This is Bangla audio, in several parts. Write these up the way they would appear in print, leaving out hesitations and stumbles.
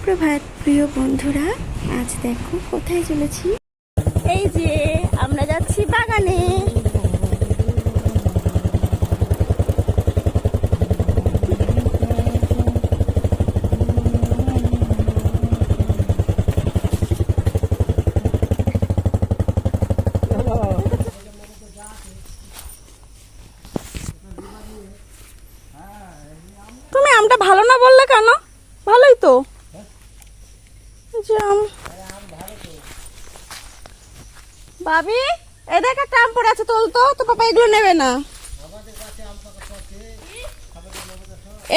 সুপ্রভাত প্রিয় বন্ধুরা, আজ দেখো কোথায় চলেছি। এই যে আমরা যাচ্ছি বাগানে। তুমি আমটা ভালো না বললে কেন? ভালোই তো। ভাবি, এই দেখ একটা আম পড়ে আছে, তোল তো। তো পাপা এগুলো নেবে না।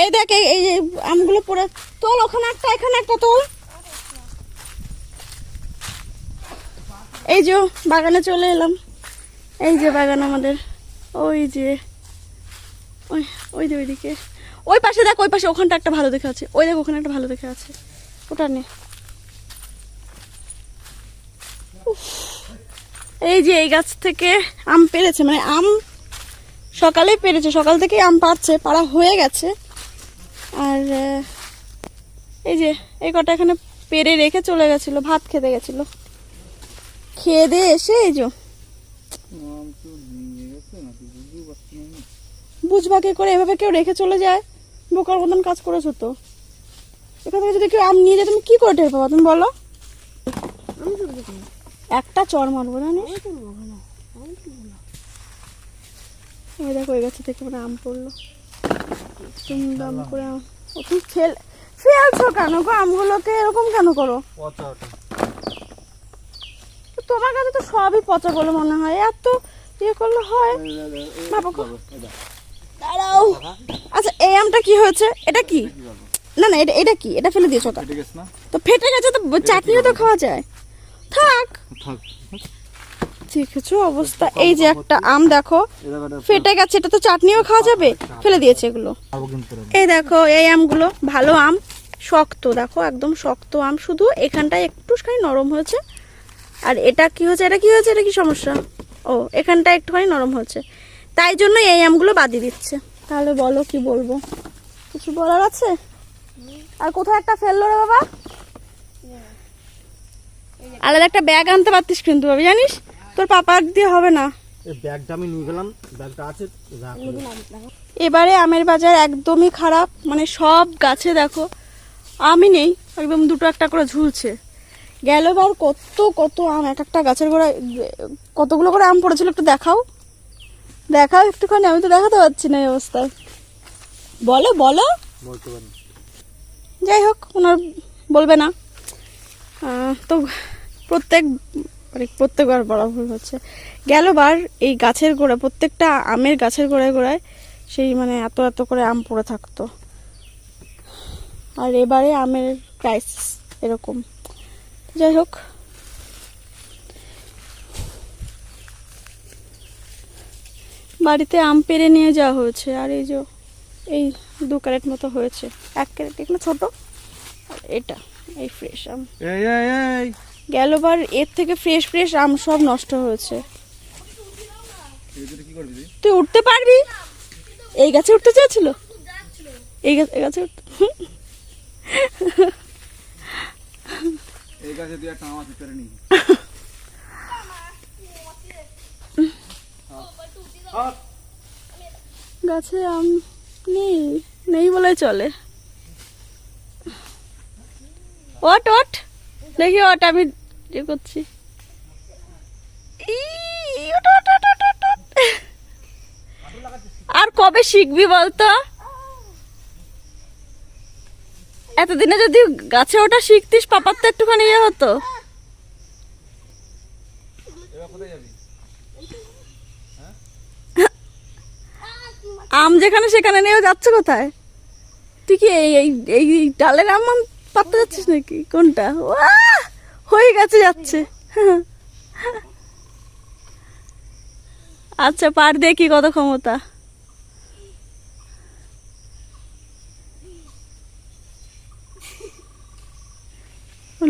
এই দেখ এই আমগুলো পড়ে, তোল। ওখানে একটা, এখানে একটা তোল। এই যে বাগানে চলে এলাম। এই যে বাগান আমাদের। ওই যে ওইদিকে ওই পাশে দেখ, ওই পাশে ওখানটা একটা ভালো দেখে আছে। ওই দেখ ওখানে একটা ভালো দেখে আছে, ওটা নে। এই যে এই গাছ থেকে আম পেরেছে, মানে আম সকালেই পেরেছে, সকাল থেকেই আম পাড়ছে, পাড়া হয়ে গেছে। আর এই যে এই কটা এখানে পেরে রেখে চলে গেছিল, ভাত খেতে গেছিল। খেয়ে দিয়ে এসে এই যে বুঝবা কি করে, এভাবে কেউ রেখে চলে যায়? বোকার মতন কাজ করেছো তো। এখান থেকে যদি কেউ আম নিয়ে যায়, তুমি কি করে টের পাবা? তুমি বলো। একটা চর মারবো, জানিস? ওই দেখো ওই গাছে থেকে মানে আম পড়লো, দাম করে। তুমি ফেলছো কেন গো আমগুলোকে? এরকম কেন করো? তোমার কাছে তো সবই পচা বলে মনে হয়, এত ইয়ে করলে হয়? দাঁড়াও। আচ্ছা এই আমটা কি হয়েছে? এটা কি? না না, এটা কি? এটা ফেলে দিয়েছো তো? ফেটে গেছে তো, চাটনিও তো খাওয়া যায়। থাক। দেখেছো অবস্থা? এই যে একটা আম দেখো ফেটে গেছে, এটা তো চাটনিও খাওয়া যাবে। ফেলে দিয়েছে এগুলো। এই দেখো এই আমগুলো ভালো আম, শক্ত, দেখো একদম শক্ত আম, শুধু এখানটায় একটুখানি নরম হয়েছে। আর এটা কি হয়েছে? এটা কি সমস্যা? ও, এখানটা একটুখানি নরম হয়েছে, তাই জন্য এই আমগুলো বাদি দিচ্ছে। তাহলে বলো কি বলবো? কিছু বলার আছে? আর কোথায় একটা ফেললো রে বাবা? আলাদা একটা ব্যাগ আনতে পারতিস কিন্তু ভাবি, জানিস তোর পাপার দিয়ে হবে না। ব্যাগটা আমি নিয়ে গেলাম, ব্যাগটা আছে। এবারে আমের বাজার একদমই খারাপ, মানে সব গাছে দেখো আমই নেই, একদম দুটো একটা করে ঝুলছে। গেলবার কত আম, এক একটা গাছের গোড়ায় কতগুলো করে আম পড়েছিল। একটু দেখাও একটুখানি, আমি তো দেখাতে পারছি না এই অবস্থায়। বলো বলতে পারি। যাই হোক, ওনার বলবে না তো। প্রত্যেকবার বলা ভুল হচ্ছে। গেলবার এই গাছের গোড়া, প্রত্যেকটা আমের গাছের গোড়ায় সেই মানে এত করে আম পড়ে থাকতো। আর এবারে আমের ক্রাইসিস এরকম। যাই হোক, বাড়িতে আম পেড়ে নিয়ে যাওয়া হয়েছে। আর এই যে এই 2 ক্যারেট মতো হয়েছে, 1 ক্যারেট এগুলো ছোট, আর এটা এই ফ্রেশ আম। গেলবার এর থেকে ফ্রেশ আম সব নষ্ট হয়েছে। তুই উঠতে পারবি? এই গাছে উঠতে চেয়েছিল, এই গাছে উঠতে। গাছে আম নেই বলে চলে। ওট দেখি, আমি ইয়ে করছি। আর কবে শিখবি বলতো? এতদিনে যদি গাছে ওটা শিখতিস, পাপার তো একটুখানি ইয়ে হতো। আম যেখানে সেখানে নিয়েও যাচ্ছে কোথায়? তুই কি এই ডালের আম পাততে যাচ্ছিস নাকি? কোনটা? হয়ে গেছে, যাচ্ছে। আচ্ছা পার, দেখি কত ক্ষমতা।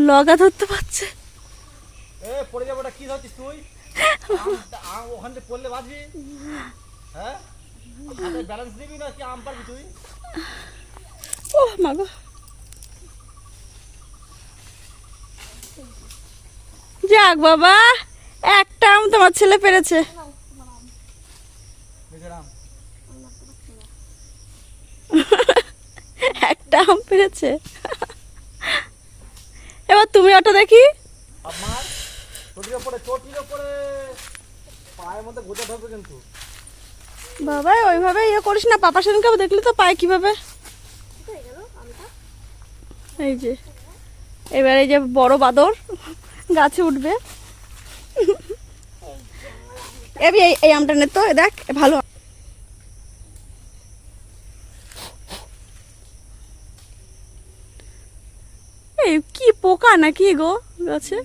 লগা ধরতে পারছে। পড়ে যাবোটা কি ধরছিস তুই? ওখানে পড়লে বাঁচবি? হ্যাঁ, ব্যালেন্স দিবি না কি আম পারবি তুই? ও মা গো, যাক বাবা, একটা আম তোমার ছেলে পেরেছে। একটা আম পেরেছে। এবার তুমি ওটা দেখি। আমার চটির উপরে পায়ের মধ্যে গোটা ধরবে কিন্তু। বাবা ওইভাবে ইয়ে করিস না, পাপা সেদিনকে দেখলি তো পায়ে কিভাবে। এই যে এবার এই যে বড় বাদর গাছে উঠবে। এবি এই আমটা নে তো, দেখ ভালো। এই কি পোকা নাকি গো গাছে?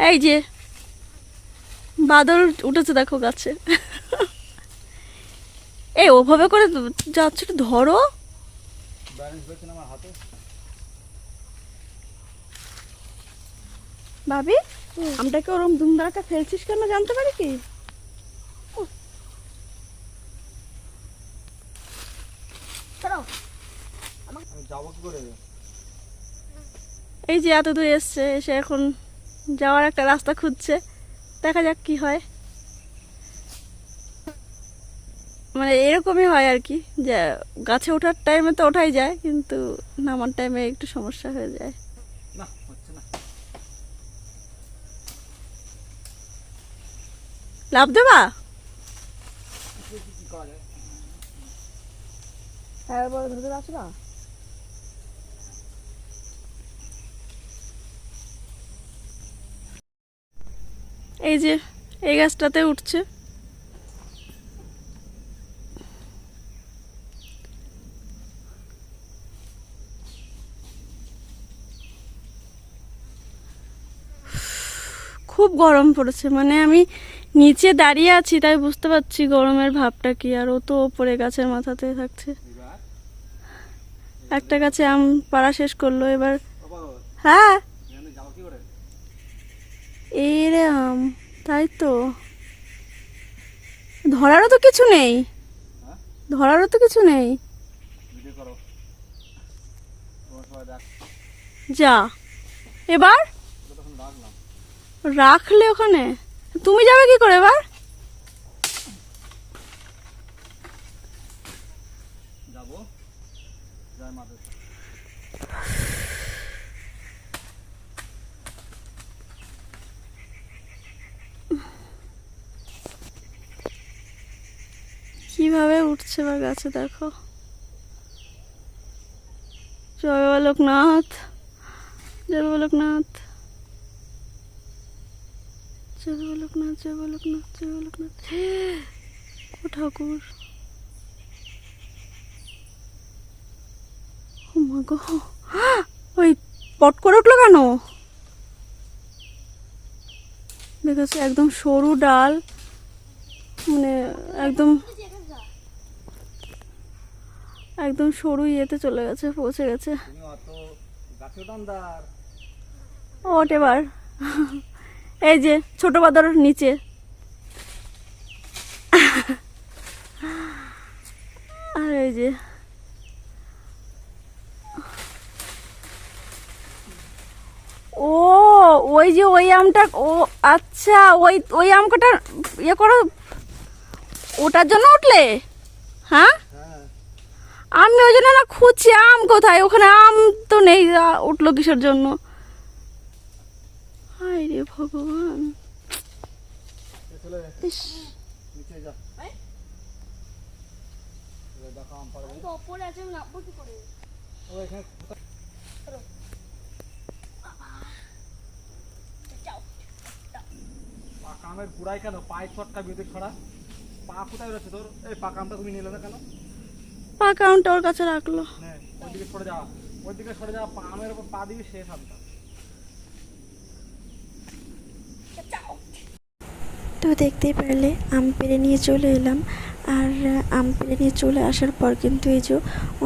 এই যে বাদর উঠেছে দেখো গাছে। এই ওভাবে করে যাচ্ছে, একটু ধরো। ব্যালেন্স হচ্ছে না আমার হাতে। ভাবি আমটাকে ওরম দুমদারাটা ফেলছিস কেন জানতে পারি কি? আমি যাবো কি করে? এই যে এত দূর এসছে, এসে এখন যাওয়ার একটা রাস্তা খুঁজছে, দেখা যাক কি হয়। মানে এরকমই হয় আর কি, যে গাছে ওঠার টাইমে তো ওঠাই যায়, কিন্তু নামার টাইমে একটু সমস্যা হয়ে যায়। না হচ্ছে না। লাভ দেবা? কি করা যায়? হ্যাঁ বড় ধরে আসো না। এই যে এই গাছটাতে উঠছে। খুব গরম পড়েছে, মানে আমি নিচে দাঁড়িয়ে আছি তাই বুঝতে পারছি গরমের ভাবটা কি। আর ও তো ওপরে গাছের মাথাতে থাকছে। একটা গাছে আম পাড়া শেষ করলো এবার। হ্যাঁ যাবো কি করে? এই রে আম, তাই তো। ধরারও তো কিছু নেই, ধরারও তো কিছু নেই। ভিডিও করো, তোমার সবাই দেখ। যা এবার তখন রাখলাম। রাখলে ওখানে, তুমি যাবে কি করে এবার? যাবো, যাই মাঠে। কিভাবে উঠছে বা গাছে দেখো। জয় বাবা লোকনাথ, জয় বাবা লোকনাথ, জয় বাবা লোকনাথ, জয় বাবা লোকনাথ, জয় বাবা লোকনাথ। ও ঠাকুর, ও মা গো, ওই পট করে উঠলো কেন? দেখেছো একদম সরু ডাল, মানে একদম একদম সরু ইয়েতে চলে গেছে, পৌঁছে গেছে। তুমি অত গাছে ওঠানদার। ওঠ এবার। এই যে ছোট বাদর নিচে। আর এই যে ও, ওই যে ওই আমটা, ও আচ্ছা, ওই ওই আমটা ইয়ে করো, ওটার জন্য উঠলে? হ্যাঁ হ্যাঁ, আমি ওই জন্য না খুঁজছি আম কোথায়, ওখানে আম তো নেই, উঠলো কিসের জন্য? হায় রে ভগবান। চলে ইস, নিচে যা। দেখো আম পাড়বে। ওপরে আছে, আমি নামবো কি করে? ও এখানে পাকা আমের গুড়াই কেন? পায়ে ছটকা বেঁধে ছড়া। পা কোথায় রয়েছে তোর? এই পাকা আমটা তুমি নিলে না কেন? পাকা আমটা ওর কাছে রাখলো। হ্যাঁ, ওইদিকে সরে যাওয়া, ওইদিকে সরে যাওয়া। আমের উপর পা দিবি, শেষ আমটা। তো দেখতেই পারলে আম পেড়ে নিয়ে চলে এলাম। আর আম পেড়ে নিয়ে চলে আসার পর কিন্তু এই যে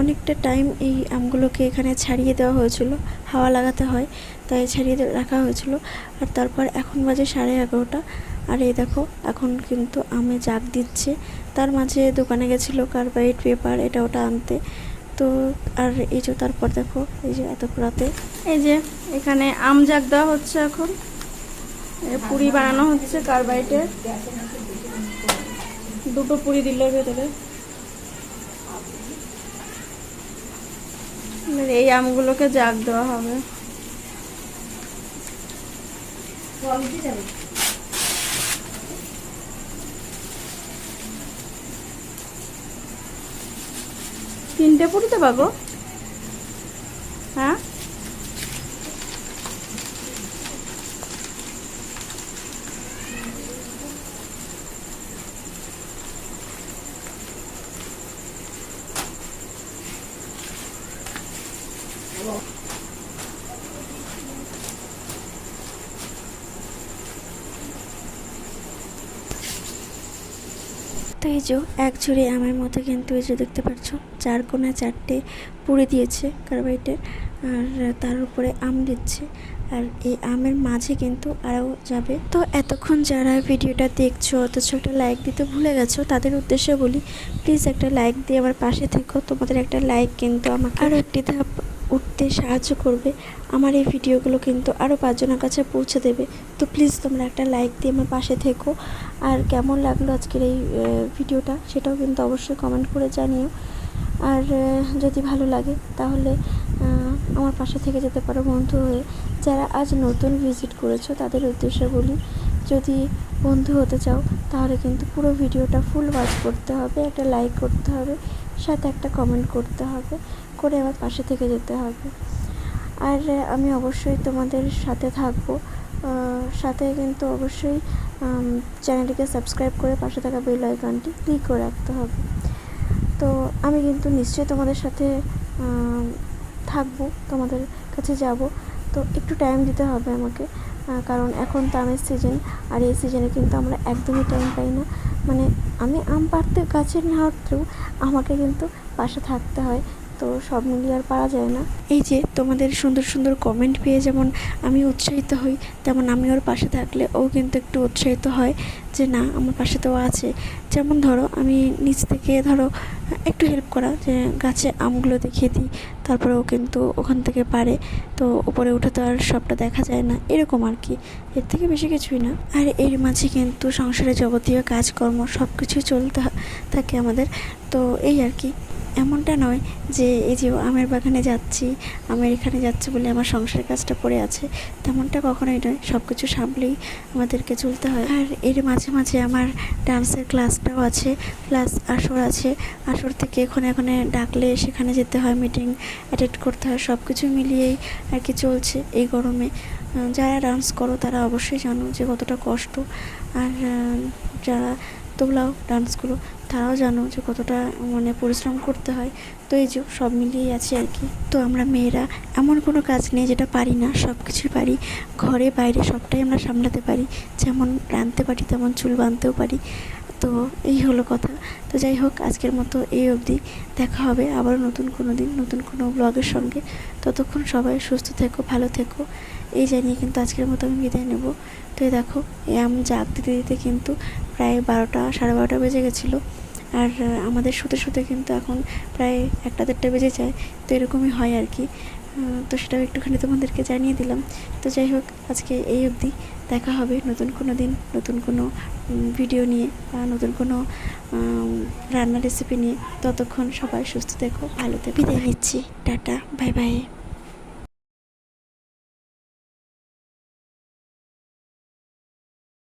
অনেকটা টাইম এই আমগুলোকে এখানে ছাড়িয়ে দেওয়া হয়েছিল, হাওয়া লাগাতে হয় তাই ছাড়িয়ে রাখা হয়েছিল। আর তারপর এখন বাজে 11:30। আর এই দেখো এখন কিন্তু আমে জাগ দিচ্ছে, তার মাঝে দোকানে গেছিলো কার্বাইড পেপার এটা ওটা আনতে। তো আর এই যে তারপর দেখো এই যে এত রাতে এই যে এখানে আম জাগ দেওয়া হচ্ছে, এখন পুরি বানানো হচ্ছে কার্বাইটের। 2টো পুরি দিল ভেতরে। এবার এই আমগুলোকে জাগ দেওয়া হবে। তিনটে পুরি তো পাবো। হ্যাঁ তো এই যে এক ঝুড়ি আমের মধ্যে কিন্তু এই যে দেখতে পাচ্ছ 4 কোণায় 4টে পুরি দিয়েছে কার্বাইটের, আর তার উপরে আম দিচ্ছে, আর এই আমের মাঝে কিন্তু আরও যাবে। তো এতক্ষণ যারা ভিডিওটা দেখছো অথচ একটা লাইক দিতে ভুলে গেছো তাদের উদ্দেশ্যে বলি, প্লিজ একটা লাইক দিয়ে আমার পাশে থেকো। তোমাদের একটা লাইক কিন্তু আমাকে আরও একটি ধাপ উঠতে সাহায্য করবে, আমার এই ভিডিওগুলো কিন্তু আরও 5 জনের কাছে পৌঁছে দেবে। তো প্লিজ তোমরা একটা লাইক দিয়ে আমার পাশে থেকো। আর কেমন লাগলো আজকের এই ভিডিওটা সেটাও কিন্তু অবশ্যই কমেন্ট করে জানিও। আর যদি ভালো লাগে তাহলে আমার পাশে থেকে যেতে পারো বন্ধু হয়ে। যারা আজ নতুন ভিজিট করেছো তাদের উদ্দেশ্যে বলি, যদি বন্ধু হতে চাও তাহলে কিন্তু পুরো ভিডিওটা ফুল ওয়াচ করতে হবে, একটা লাইক করতে হবে, সাথে একটা কমেন্ট করতে হবে, করে আমার পাশে থেকে যেতে হবে। আর আমি অবশ্যই তোমাদের সাথে থাকবো, সাথে কিন্তু অবশ্যই চ্যানেলটিকে সাবস্ক্রাইব করে পাশে থাকা বেল আইকনটি ক্লিক করে রাখতে হবে। তো আমি কিন্তু নিশ্চয়ই তোমাদের সাথে থাকবো, তোমাদের কাছে যাব। তো একটু টাইম দিতে হবে আমাকে, কারণ এখন তো আমের সিজন, আর এই সিজনে কিন্তু আমরা একদমই টাইম পাই না। মানে আমি আম পাড়তে গাছে না হতেও আমাকে কিন্তু পাশে থাকতে হয়, তো সব মিলিয়ে আর পারা যায় না। এই যে তোমাদের সুন্দর সুন্দর কমেন্ট পেয়ে যেমন আমি উৎসাহিত হই, তেমন আমি ওর পাশে থাকলে ও কিন্তু একটু উৎসাহিত হয় যে না আমার পাশে তো আছে। যেমন ধরো আমি নিচ থেকে ধরো একটু হেল্প করা, যে গাছে আমগুলো দেখিয়ে দিই, তারপরে ও কিন্তু ওখান থেকে পারে, তো উপরে উঠে তো আর সবটা দেখা যায় না, এরকম আর কি, এর থেকে বেশি কিছুই না। আর এর মাঝে কিন্তু সংসারে যাবতীয় কাজকর্ম সব কিছুই চলতে থাকে আমাদের। তো এই আর কি, এমনটা নয় যে এই যে আমের বাগানে যাচ্ছি, আমের এখানে যাচ্ছি বলে আমার সংসারের কাজটা পড়ে আছে, তেমনটা কখনোই নয়, সব কিছু সামলেই আমাদেরকে চলতে হয়। আর এর মাঝে মাঝে আমার ডান্সের ক্লাসটাও আছে, প্লাস আসর আছে, আসর থেকে এখানে ডাকলে সেখানে যেতে হয়, মিটিং অ্যাটেন্ড করতে হয়, সব কিছু মিলিয়েই আর কি চলছে এই গরমে। যারা ডান্স করো তারা অবশ্যই জানো যে কতটা কষ্ট, আর যারা তোমরাও ডান্স করো তারাও জানো যে কতটা মানে পরিশ্রম করতে হয়। তো এই যে সব মিলিয়েই আছে আর কি। তো আমরা মেয়েরা এমন কোনো কাজ নেই যেটা পারি না, সব কিছুই পারি, ঘরে বাইরে সবটাই আমরা সামলাতে পারি, যেমন রাঁধতে পারি তেমন চুল বাঁধতেও পারি। তো এই হলো কথা। তো যাই হোক, আজকের মতো এই অবধি, দেখা হবে আবার নতুন কোনো দিন নতুন কোনো ব্লগের সঙ্গে। ততক্ষণ সবাই সুস্থ থেকো, ভালো থেকো, এই জানিয়ে কিন্তু আজকের মতো আমি বিদায় নেব। তো এই দেখো, আমি জাগ দিতে দিতে কিন্তু প্রায় 12টা 12:30 বেজে গেছিলো, আর আমাদের শুতে শুতে কিন্তু এখন প্রায় 1টা 1:30 বেজে যায়। তো এরকমই হয় আর কি। তো সেটাও একটুখানি তোমাদেরকে জানিয়ে দিলাম। তো যাই হোক, আজকে এই অবধি, দেখা হবে নতুন কোনো দিন নতুন কোনো ভিডিও নিয়ে বা নতুন কোনো রান্নার রেসিপি নিয়ে। ততক্ষণ সবাই সুস্থ থেকো, ভালো থেকো, বিদায় নিচ্ছি, টাটা, বাই বাই।